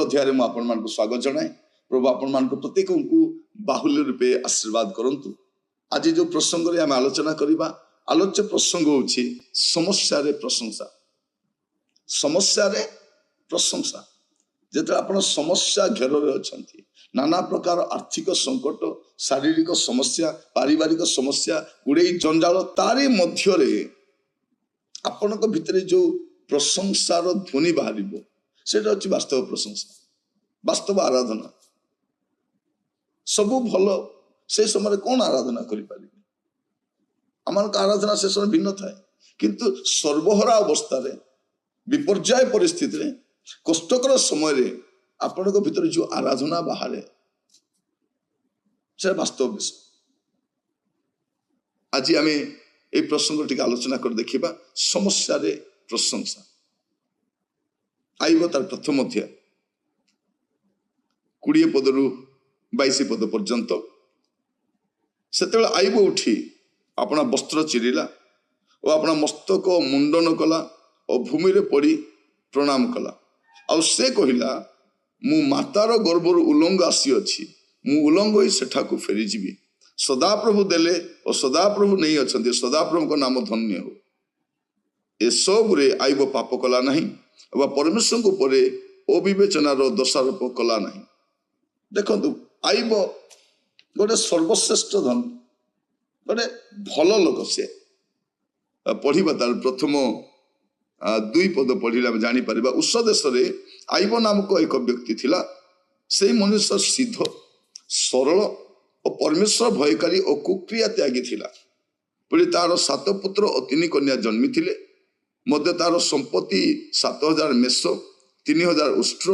अध्याय में आपण मान स्वागत जनाए। प्रभु आपण मान प्रत्येक को बाहुल्य रूपे आशीर्वाद करंतु। आज जो प्रसंग रे आम आलोचना करिबा, आलोच्य प्रसंग होछि समस्या रे प्रशंसा। समस्या रे प्रशंसा जेते आपण समस्या घेर रे अछंती, नाना प्रकार आर्थिक संकट, शारीरिक समस्या, पारिवारिक समस्या, गुड़े जंजाल, तारी मध्य रे आपण को भितरे जो प्रशंसार ध्वनि बाहरिबो सेटा होछि वास्तव प्रशंसा, वास्तव आराधना। सबु भलो से समय कौन आराधना करि पारि? आमान आराधना से समय भिन्न थाए, किंतु सर्वहरा अवस्था रे, विपर्याय परिस्थिति रे, कष्टकर समय रे आपण को भितर जो आराधना बाहरे से वास्तव विषय। आज आम ये प्रसंग टी आलोचना कर देखिबा, समस्या रे प्रशंसा। आइब तार प्रथम अध्याय 20 पदरु 22 पद पर्यंत। सेतेबेले आइब उठी अपना वस्त्र चिरिला और अपना मस्तक मुंडन कला और भूमि रे पड़ी प्रणाम कला। और से कहिला, मु मातार गर्भर उलंग आसी अछि, मु उलंग होई सेठा को फेरी जीवी। सदाप्रभु देले और सदाप्रभु नहीं अछंती, सदाप्रभु को नाम धन्य हो। ए सब रे आइब पाप कला नहीं और परमेश्वर को परे अविवेचनार दोषारोप कला नहीं। देखंतु आइब गोटे सर्वश्रेष्ठ धन, गोटे भल लोक। से पढ़िबा तार प्रथम 2 पद पढ़िला जानी परिबा। उस देश रे आइब नामक एक व्यक्ति थिला। से मनुष्य सिद्ध, सरल और परमेश्वर भयकारी और कुक्रिया त्यागी थिला। पुणी तार 7 पुत्र और 3 कन्या जन्मी थिले। मध्य तार संपत्ति 7000 मेष, 3000 उष्ट्र,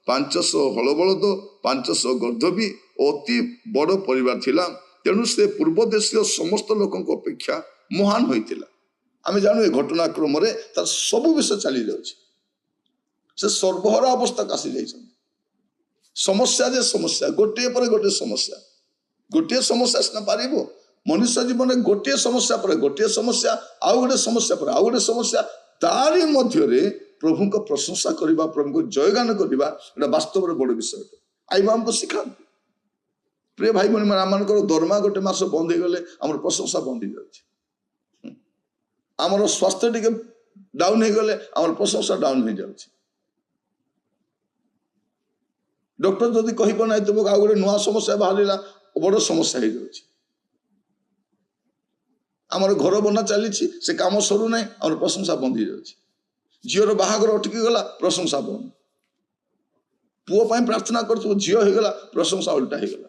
500 हलबलद, 500 गर्धबी अति बड़ परिवार थिला। तेणु से पूर्व देशीय समस्त लोकों अपेक्षा महान होइतिला। आमे जानू ए घटनाक्रम रे तार सब विषय चली जाउछि। से सर्वहरा अवस्था कासी जाइछन। समस्या जे समस्या, गोटे पर गोटे समस्या, गोटे समस्या सिना पारिबो। मनुष्य जीवन में गोटे समस्या पर गोटे समस्या, आउ गोटे समस्या पर आउ गोटे समस्या, तारी मध्य रे प्रभु को प्रशंसा करबा, प्रभु को जयगान करबा, एटा वास्तव रे बड़ विषय। आइबा हमको सिखा। प्रिय भाई बहन, आमान दरमा गोटे मास बंद हो गले आम प्रशंसा बंद हो जाए। आमर स्वास्थ्य टिके डाउन हो गले आम प्रशंसा डाउन हो जाए। डॉक्टर जदि कहिबो नै तुमको आ गोटे नुआ समस्या बाहरिला, बड़ समस्या हो जाए। आमर घर बना चली से काम सरू ना, आम प्रशंसा बंद हो जाए। झीर बाहागर अटकी गला, प्रशंसा बंद। पुओ पाई प्रार्थना कर झील हो गला, प्रशंसा उल्टा हो गला।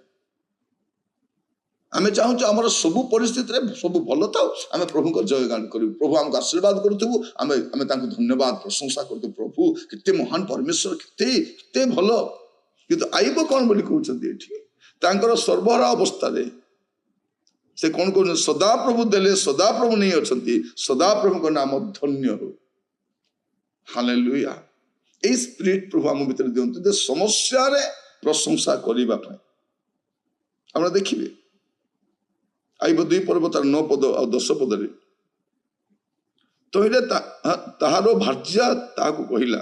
आमे चाहूँ आमर सबु परिस्थिति रे सब भल था, आमे प्रभु को जयगान करू। प्रभु हमको आशीर्वाद करूँ, आमे धन्यवाद प्रशंसा करूँ। प्रभु कितने महान परमेश्वर, कितने भल। किंतु आइब कौन बोली कहते सर्वहरा अवस्था रे से कौन कहते, सदाप्रभु देले सदाप्रभु नहीं अछंती, सदाप्रभु को नाम धन्य हो। हालेलुया। ए स्पिरिट प्रभु आम भीतर दियंतु जे समस्या रे प्रशंसा करिबा पय। हमरा देखिबे आइब 2 पर्व तार 9 पद और 10 पद रे। तो इले ताहारो भार्या ताको कहिला,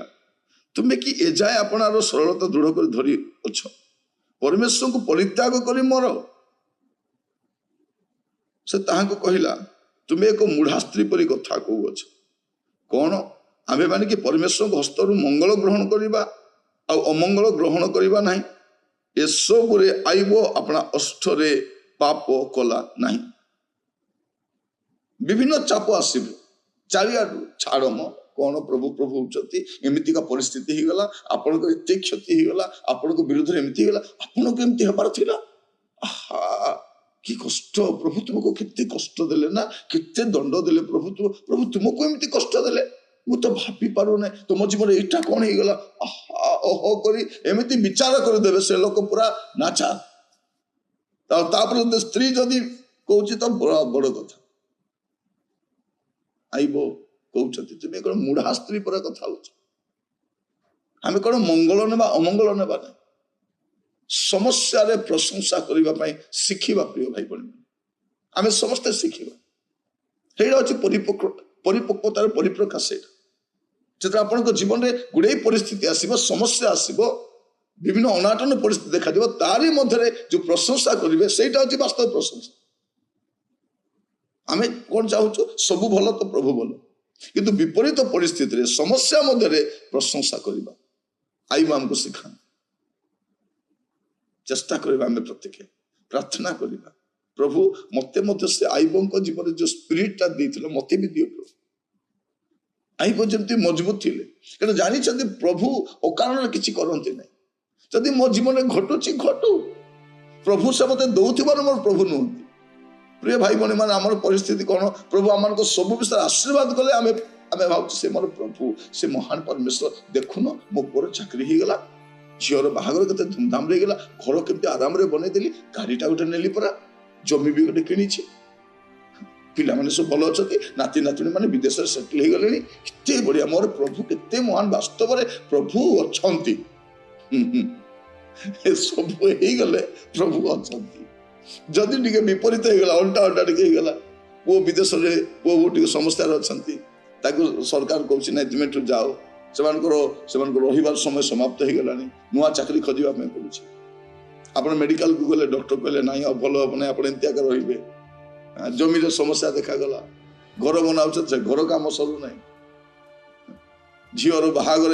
तुमे कि ए जाय आपनारो सरलता दृढ़ कर धरी अछ, परमेश्वर को परित्याग करी मर। से ताहाको कहिला, तुमे एक मूढ़ा स्त्री परी कथा कहू अछ। कौन आमे माने कि परमेश्वर हस्तरु मंगल ग्रहण करिबा आ अमंगल ग्रहण करिबा नाही। ए सब रे आइब अपना अष्ट रे पाप कला नाही। विभिन्न चाप आसीबे चारियाडू, छाड़म कौन प्रभु प्रभु होचती, एमिति का परिस्थिति ही गला, आपण को एते क्षति ही गला, आपण को विरुद्ध एमिति गला, आपण को एमिति हबार थिला। आहा कि कष्ट, प्रभु तुमको कितने कष्ट देले ना, कितने दंड देले प्रभु तुमको एमिति कष्ट देले, मु तो भाबी पारो नै। तुम जीवन एटा कौन ही गला, आहा ओहो करी एमिति विचार कर देबे से लोक पूरा नाचा। तापर स्त्री जदि कहूची तो बड़ कथा। आइबो कहउछती तुमे कोन मूढ़ा स्त्री पर कथा होछ। आमे कोन मंगल नेबा अमंगल नेबा नै, समस्या रे प्रशंसा करिबा पई सिखिबा। प्रिय भाई बहन, आमे समस्त सिखिबा। हेडा अछि परिपक्वतार परिप्रकाश। जेते आपन को जीवन रे गुडे परिस्थिति आसीबो, समस्या आसीबो, विभिन्न अनाटन परिस्थिति देखा तारी मध्य जो प्रशंसा करेंगे सहीटा हूँ वास्तव प्रशंसा। आम कौन चाहूँ सब भल तो प्रभु भल किंतु विपरीत परिस्थिति समस्या मध्य प्रशंसा करवा आईब आमको शिखा चेष्टा करवा आम प्रत्येक प्रार्थना करवा प्रभु मत से आईब जीवन जो स्पिरिटा देते मत भी दियो प्रभु आईब जमी मजबूत थे क्या जानी प्रभु अकारण किसी करते ना जदि मो जीवन घटुची घटू प्रभु से मत दौर मोर प्रभु नुहति प्रिय भाई भाई मैंने आम परिस्थिति कौन प्रभु आम सब विषय आशीर्वाद कले आम भाव से मोर प्रभु से महान परमेश्वर देखुन मो पुअर चाकरी हो गला झीर बाहागर के धूमधाम रे गला घर केमती आराम रे बनईदेली गाड़ीटा गोटे नेली परा जमी भी गोटे किणी पिला माने सब भल अच्छा नाती नातुणी मैंने विदेश सेटल हो गले केते बढ़िया मोर प्रभु केते महान वास्तव में प्रभु अच्छा सब हो गले प्रभु अच्छा जदि टे विपरीत होगा अल्टा अल्टा टे होगा पुओ विदेश में पुओ टे समस्या अच्छा सरकार कौन ना तुम जाओ से रही समय समाप्त हो गला नुआ चाकरी खोजापी पड़ुଛି आप मेडिकल को गले डॉक्टर कहले ना भल हम ना आप एंतिया रे जमी समस्या देखागला घर बनाऊ से घर कम सरू ना झीर बाहागर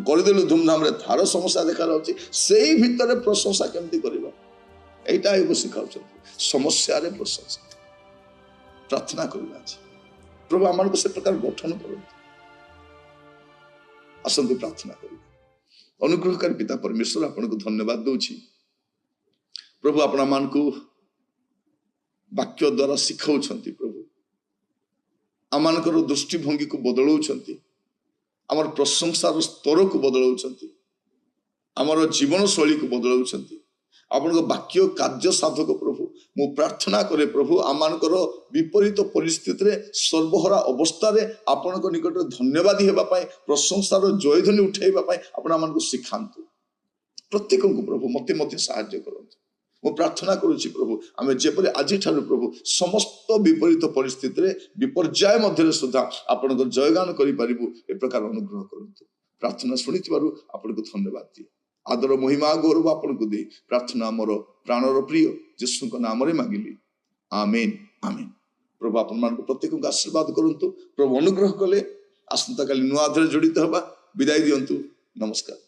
करदेलु धूमधाम थार समस्या देखा से भितर प्रशंसा केमती करवा यही शिखा समस्या प्रशंसा प्रार्थना करवा प्रभु आम को से प्रकार गठन कर आसतु प्रार्थना कर अनुग्रहकारी पिता परमेश्वर आपन को धन्यवाद दूची प्रभु अपना मान को वाक्य द्वारा शिखाऊ प्रभु आमर दृष्टिभंगी को बदलाउछंती आमर प्रशंसार स्तर को बदलाउछंती आमर जीवन शैली को बदलाउछंती आपन वाक्य कार्य साधक प्रभु मु प्रार्थना करे प्रभु आमानकर विपरीत परिस्थिति रे सर्वहरा अवस्था रे आपन को निकट धन्यवादी हेबा पाए प्रशंसार जयध्वनि उठाइबा पाए आपन आमान को सिखांतु प्रत्येक को प्रभु मते मते सहायता करंतु मु प्रार्थना करूची प्रभु आमे जेपरि आज ठारू प्रभु समस्त विपरीत परिस्थिति रे विपर्याय मध्य सुधा आपन को जयगान करि परिबु ए प्रकार अनुग्रह करंतु प्रार्थना सुनिथिबारु आपन को धन्यवाद दियो आदर महिमा गौरव आपन को दे प्रार्थना मोर प्राणर प्रिय यीशु को नाम रे मांगिली आमेन आमेन प्रभु आपन मान को प्रत्येक को आशीर्वाद करंतु प्रभु अनुग्रह कले आसंता काली नुआ अध्याय जड़ित हबा विदाय दियंतु नमस्कार।